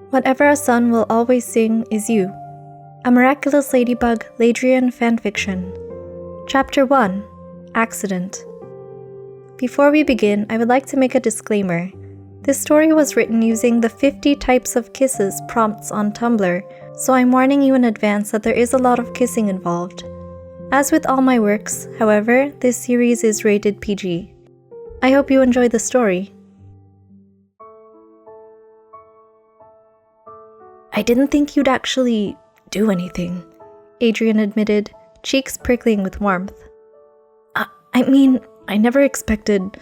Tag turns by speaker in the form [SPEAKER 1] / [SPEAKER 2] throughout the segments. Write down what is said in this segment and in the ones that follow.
[SPEAKER 1] Whatever a sun will always sing is you. A Miraculous Ladybug Adrien Fanfiction. Chapter 1. Accident. Before we begin, I would like to make a disclaimer. This story was written using the 50 types of kisses prompts on Tumblr, so I'm warning you in advance that there is a lot of kissing involved. As with all my works, however, this series is rated PG. I hope you enjoy the story. I didn't think you'd actually do anything, Adrien admitted, cheeks prickling with warmth. I mean, I never expected...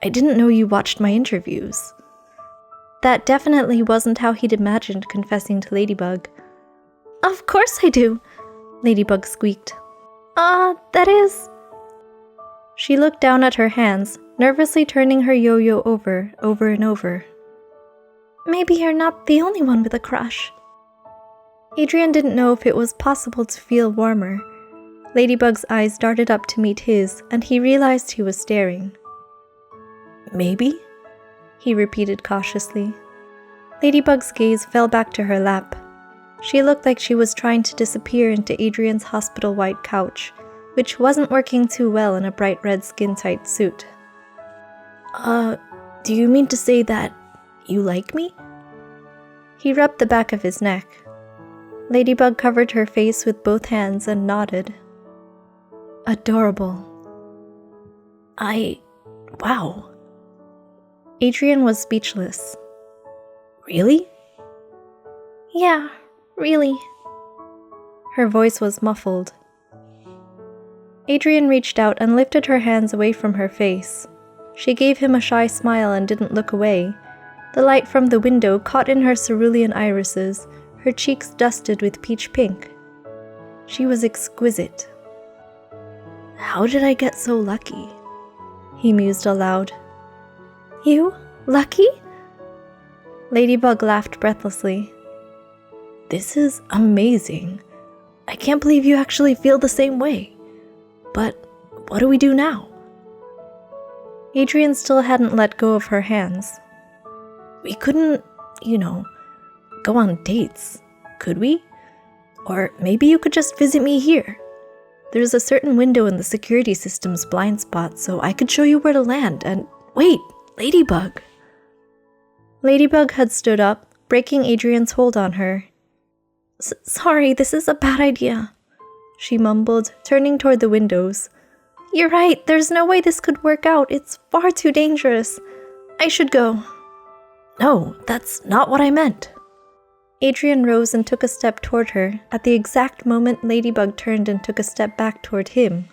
[SPEAKER 1] I didn't know you watched my interviews. That definitely wasn't how he'd imagined confessing to Ladybug. Of course I do, Ladybug squeaked. That is... She looked down at her hands, nervously turning her yo-yo over and over. Maybe you're not the only one with a crush. Adrien didn't know if it was possible to feel warmer. Ladybug's eyes darted up to meet his, and he realized he was staring. Maybe? He repeated cautiously. Ladybug's gaze fell back to her lap. She looked like she was trying to disappear into Adrien's hospital-white couch, which wasn't working too well in a bright red skin-tight suit. Do you mean to say that you like me? He rubbed the back of his neck. Ladybug covered her face with both hands and nodded. Adorable. Wow. Adrien was speechless. Really? Yeah, really. Her voice was muffled. Adrien reached out and lifted her hands away from her face. She gave him a shy smile and didn't look away. The light from the window caught in her cerulean irises, her cheeks dusted with peach pink. She was exquisite. How did I get so lucky? He mused aloud. You? Lucky? Ladybug laughed breathlessly. This is amazing. I can't believe you actually feel the same way. But what do we do now? Adrien still hadn't let go of her hands. We couldn't, go on dates, could we? Or maybe you could just visit me here. There's a certain window in the security system's blind spot, so I could show you where to land and... Wait, Ladybug! Ladybug had stood up, breaking Adrien's hold on her. Sorry, this is a bad idea, she mumbled, turning toward the windows. You're right, there's no way this could work out. It's far too dangerous. I should go. No, that's not what I meant. Adrien rose and took a step toward her. At the exact moment, Ladybug turned and took a step back toward him.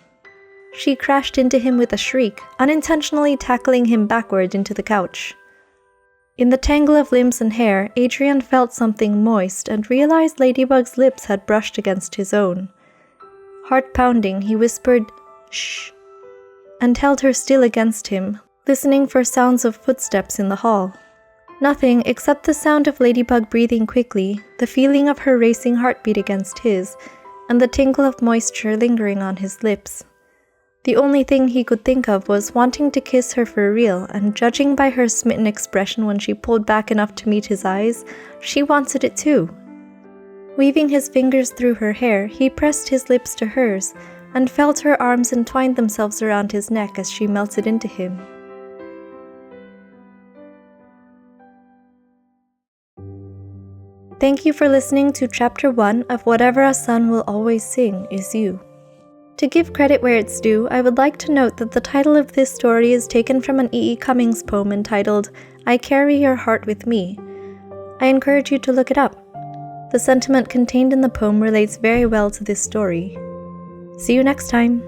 [SPEAKER 1] She crashed into him with a shriek, unintentionally tackling him backward into the couch. In the tangle of limbs and hair, Adrien felt something moist and realized Ladybug's lips had brushed against his own. Heart pounding, he whispered, "Shh," and held her still against him, listening for sounds of footsteps in the hall. Nothing except the sound of Ladybug breathing quickly, the feeling of her racing heartbeat against his, and the tingle of moisture lingering on his lips. The only thing he could think of was wanting to kiss her for real, and judging by her smitten expression when she pulled back enough to meet his eyes, she wanted it too. Weaving his fingers through her hair, he pressed his lips to hers, and felt her arms entwine themselves around his neck as she melted into him. Thank you for listening to Chapter 1 of Whatever a Sun Will Always Sing Is You. To give credit where it's due, I would like to note that the title of this story is taken from an E. E. Cummings poem entitled, I Carry Your Heart With Me. I encourage you to look it up. The sentiment contained in the poem relates very well to this story. See you next time!